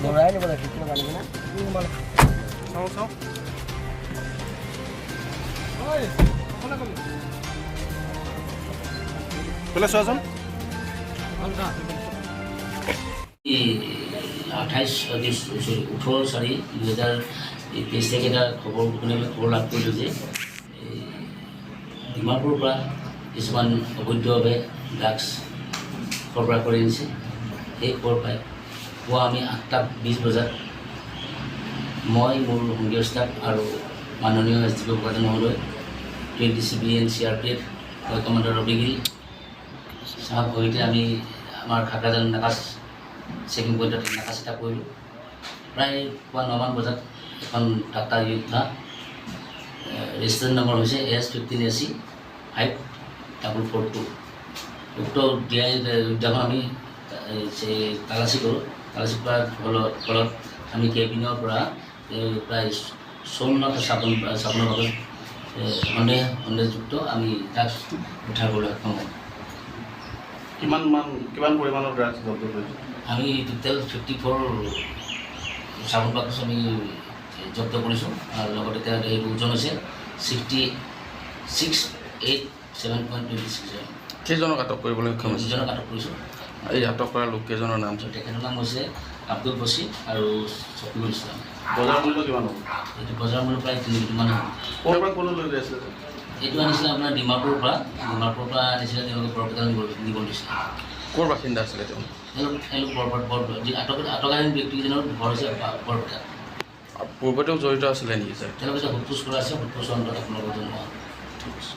ঘূৰাই নিব লাগে পানী না চাওঁ চাওঁ বোলে চোৱাচোন 18/4/2023 তাৰিখে এটা খবৰ লাভ কৰিলোঁ যে ডিমাপুৰৰ পৰা কিছুমান অবৈধভাৱে ড্ৰাগছ সৰবৰাহ কৰি আনিছে। সেই খবৰ পাই পুৱা আমি 8:20 বজাত মই মোৰ সংগীয় ষ্টাফ আৰু মাননীয় SDP ভূপেন মহোদয় 20 CBN CRPF কমাণ্ডাৰ ৰবিগিল চাহাব সৈতে আমি আমাৰ খাকাজান নাকাচ চেকিং পইণ্টত নাকাচ এটা কৰিলোঁ। প্ৰায় পুৱা 9মান বজাত এখন টাটা য়োদ্ধা ৰেজিষ্ট্ৰেশ্যন নম্বৰ হৈছে S15AC 5442 উক্ত য়োদ্ধাখন আমি তালাচী কৰোঁ। তালাচী কৰাৰ ফলত আমি কেবিনৰ পৰা প্ৰায় 54টা চাবোনৰ বাবে সন্দেহযুক্ত আমি ড্ৰাগছ উদ্ধাৰ কৰিবলৈ সক্ষম হওঁ। কিমান পৰিমাণৰ ড্ৰাগছ জব্দ কৰিছে? আমি টোটেল 54 চাবোন বাকচ আমি জব্দ কৰিছোঁ আৰু লগতে তেওঁৰ এই ওজন হৈছে 66.7.26 কেইজনক আটক কৰিবলৈ সক্ষম হৈছে? 2জনক আটক কৰিছোঁ। এই আটক কৰা লোককেইজনৰ নাম তেখেতৰ নাম হৈছে আব্দুল বছিৰ আৰু চফিউল ইছলাম। বজাৰ মূল্য কিমান হ'ব? এইটো বজাৰ মূল্য প্ৰায় 3 কোটি মান হ'ব। ক'ৰ পৰা ক'লৈ লৈ গৈ আছিলে? এইটো আনিছিলে আপোনাৰ ডিমাপুৰৰ পৰা আনিছিলে, তেওঁলোকে বৰপেটা নিব দিছিলে। ক'ৰ বাসিন্দা আছিলে তেওঁ? আটকাধীন ব্যক্তিজনৰ ঘৰ হৈছে বৰপেটা। পূৰ্বতেও জড়িত আছিলে নেকি ছাৰ? তেওঁলোকে সোধ পোছ কৰা আছে, সোধ পোছৰ অন্তত আপোনালোকৰ জনোৱা। ঠিক আছে।